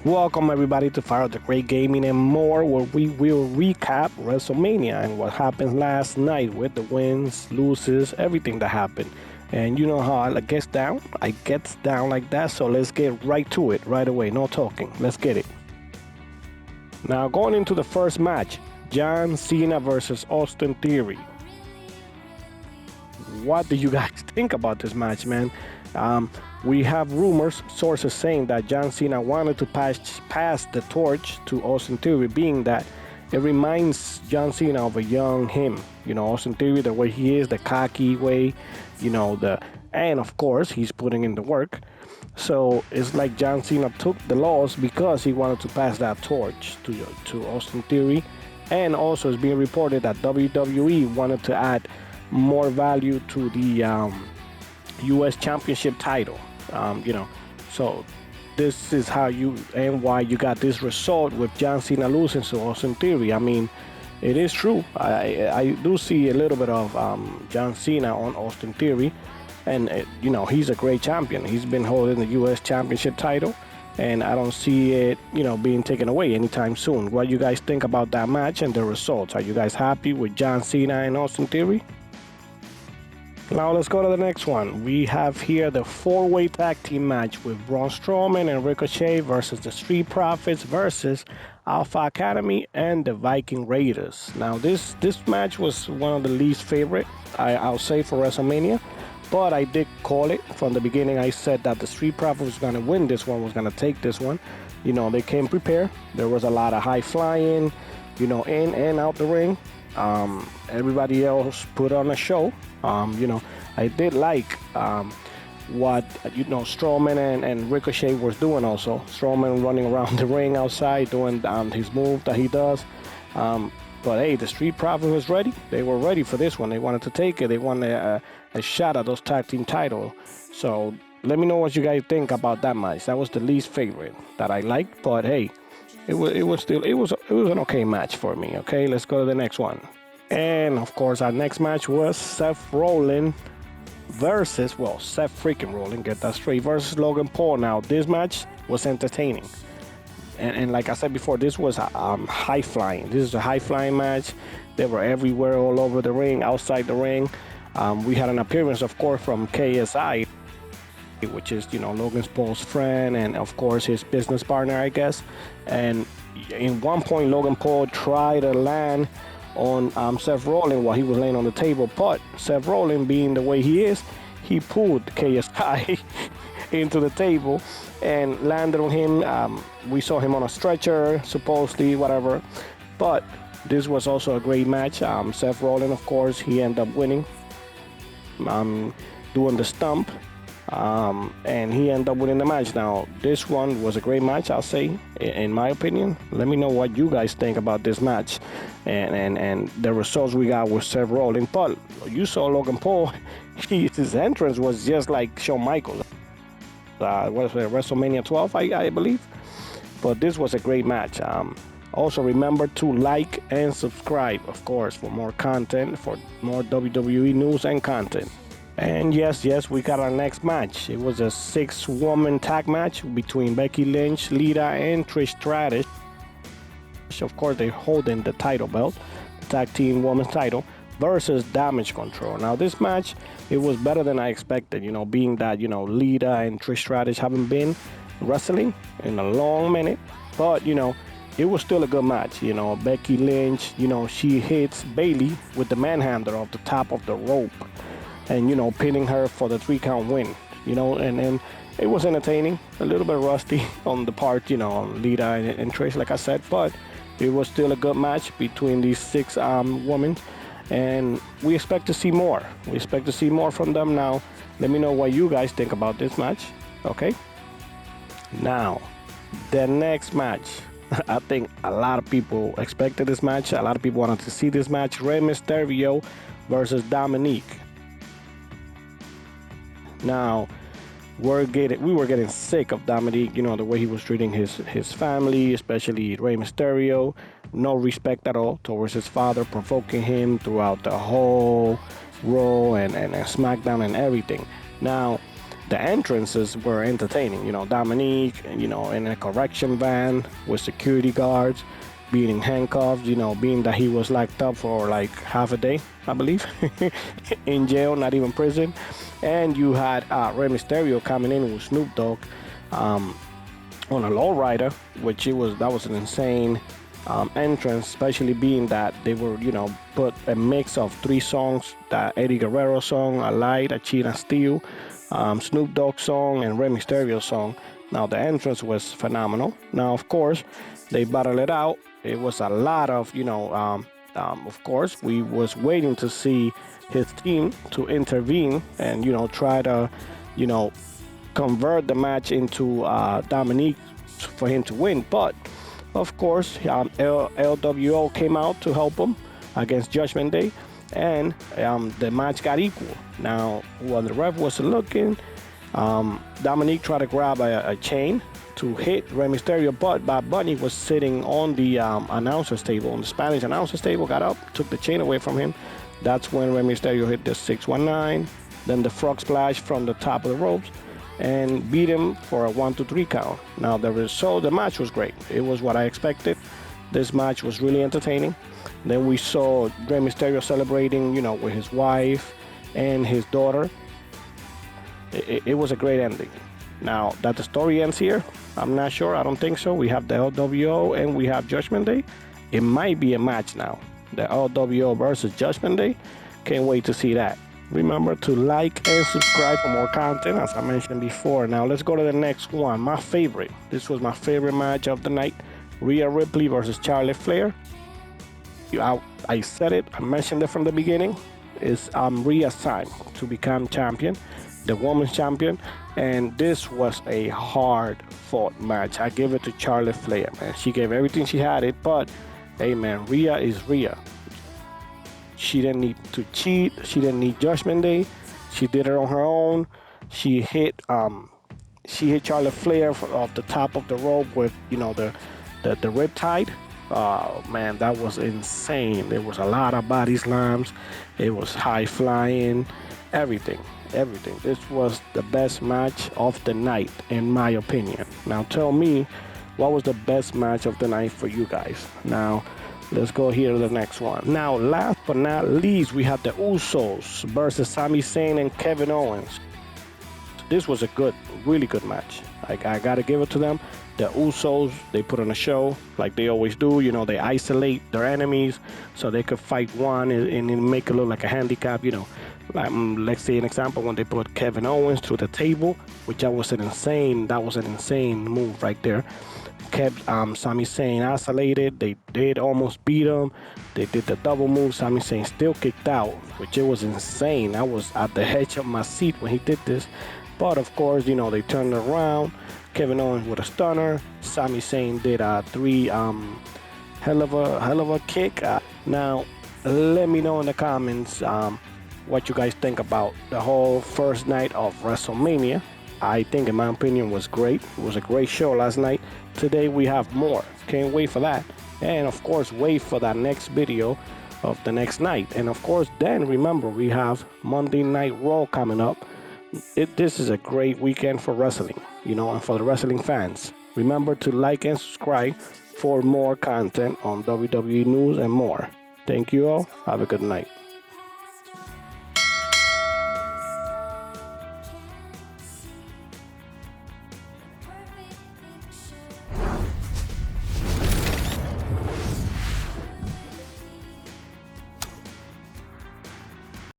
Welcome everybody to Fire the Great Gaming and more, where we will recap WrestleMania and what happened last night with the wins, losses, everything that happened. And you know how I gets down? I gets down like that, so let's get right to it right away. No talking. Let's get it. Now going into the first match, John Cena versus Austin Theory. What do you guys think about this match, man? We have rumors, sources saying that John Cena wanted to pass the torch to Austin Theory, being that it reminds John Cena of a young him. You know, Austin Theory, the way he is, the cocky way, and of course, he's putting in the work. So it's like John Cena took the loss because he wanted to pass that torch to Austin Theory. And also, it's being reported that WWE wanted to add more value to the U.S. Championship title. So this is how why you got this result with John Cena losing to Austin Theory. I mean, it is true. I do see a little bit of John Cena on Austin Theory, and he's a great champion. He's been holding the U.S. Championship title, and I don't see it being taken away anytime soon. What do you guys think about that match and the results? Are you guys happy with John Cena and Austin Theory? Now let's go to the next one. We have here the four-way tag team match with Braun Strowman and Ricochet versus the Street Profits versus Alpha Academy and the Viking Raiders. Now this match was one of the least favorite, I'll say, for WrestleMania, but I did call it from the beginning. I said that the Street Profits was going to win this one, was going to take this one. They came prepared. There was a lot of high flying, in and out the ring. Everybody else put on a show. I did like what Strowman and Ricochet was doing also. Strowman running around the ring outside doing his move that he does. But hey, the Street Profits was ready. They were ready for this one. They wanted to take it. They wanted a shot at those tag team titles. So let me know what you guys think about that match. That was the least favorite that I liked, but hey, it was an okay match for me. Okay, let's go to the next one. And of course, our next match was Seth Rollins versus Seth freaking Rollins, get that straight, versus Logan Paul. Now this match was entertaining, and like I said before, this was high flying. This is a high flying match. They were everywhere, all over the ring, outside the ring. We had an appearance, of course, from KSI, which is Logan Paul's friend and of course his business partner, I guess. And in one point, Logan Paul tried to land on Seth Rollins while he was laying on the table, but Seth Rollins, being the way he is, he pulled KSI into the table and landed on him. We saw him on a stretcher, supposedly, whatever. But this was also a great match. Seth Rollins, of course, he ended up winning, doing the stump. And he ended up winning the match. Now, this one was a great match, I'll say, in my opinion. Let me know what you guys think about this match and the results we got with Seth Rollins. But you saw Logan Paul, his entrance was just like Shawn Michaels. What was it, WrestleMania 12, I believe? But this was a great match. Also, remember to like and subscribe, of course, for more content, for more WWE news and content. And yes, we got our next match. It was a 6-woman tag match between Becky Lynch, Lita, and Trish Stratus. Of course, they're holding the title belt, the tag team women's title, versus Damage Control. Now, this match, it was better than I expected, being that, Lita and Trish Stratus haven't been wrestling in a long minute. But, it was still a good match. Becky Lynch, she hits Bayley with the manhandler off the top of the rope, and pinning her for the 3-count win. And it was entertaining, a little bit rusty on the part, on Lita and Trish, like I said, but it was still a good match between these 6 women, and we expect to see more. We expect to see more from them. Now, let me know what you guys think about this match, okay? Now, the next match. I think a lot of people expected this match. A lot of people wanted to see this match. Rey Mysterio versus Dominique. Now, we were getting sick of Dominique, the way he was treating his family, especially Rey Mysterio. No respect at all towards his father, provoking him throughout the whole Raw and SmackDown and everything. Now, the entrances were entertaining. Dominique, in a correction van with security guards, being handcuffed, being that he was locked up for like half a day, I believe, in jail, not even prison. And you had Rey Mysterio coming in with Snoop Dogg on a lowrider, that was an insane entrance, especially being that they were, put a mix of 3 songs: that Eddie Guerrero song, A Light, A China Steel, Snoop Dogg song, and Rey Mysterio song. Now the entrance was phenomenal. Now, of course, they battled it out. It was a lot of, of course, we was waiting to see his team to intervene and, try to, convert the match into Dominique for him to win. But of course, LWO came out to help him against Judgment Day, and the match got equal. Now, while the ref was looking, Dominique tried to grab a chain to hit Rey Mysterio, but Bob Bunny was sitting on the announcer's table, on the Spanish announcer's table, got up, took the chain away from him. That's when Rey Mysterio hit the 619, then the frog splash from the top of the ropes, and beat him for a 1-2-3 count. Now, the match was great. It was what I expected. This match was really entertaining. Then we saw Rey Mysterio celebrating, with his wife and his daughter. It was a great ending. Now, that the story ends here, I'm not sure. I don't think so. We have the LWO and we have Judgment Day. It might be a match now. The LWO versus Judgment Day. Can't wait to see that. Remember to like and subscribe for more content, as I mentioned before. Now, let's go to the next one. My favorite. This was my favorite match of the night. Rhea Ripley versus Charlotte Flair. I said it. I mentioned it from the beginning. It's Rhea's time to become champion, the women's champion. And this was a hard-fought match. I give it to Charlotte Flair, man. She gave everything she had it, but hey, man, Rhea is Rhea. She didn't need to cheat. She didn't need Judgment Day. She did it on her own. She hit Charlotte Flair off the top of the rope with the riptide. Oh man, that was insane. There was a lot of body slams. It was high flying, everything. This was the best match of the night, in my opinion. Now tell me, what was the best match of the night for you guys? Now, let's go here to the next one. Now, last but not least, we have the Usos versus Sami Zayn and Kevin Owens. This was a really good match. I gotta give it to them. The Usos, they put on a show like they always do. They isolate their enemies so they could fight one and make it look like a handicap. Let's say an example when they put Kevin Owens through the table, which that was an insane move right there. Kept Sami Zayn isolated. They did almost beat him. They did the double move. Sami Zayn still kicked out, which it was insane. I was at the edge of my seat when he did this. But of course, they turned it around. Kevin Owens with a stunner. Sami Zayn did a 3 hell of a kick. Now, let me know in the comments what you guys think about the whole first night of WrestleMania. I think, in my opinion, was great. It was a great show last night. Today we have more. Can't wait for that. And of course, wait for that next video of the next night. And of course, then remember, we have Monday Night Raw coming up. This is a great weekend for wrestling, and for the wrestling fans. Remember to like and subscribe for more content on WWE news and more. Thank you all. Have a good night.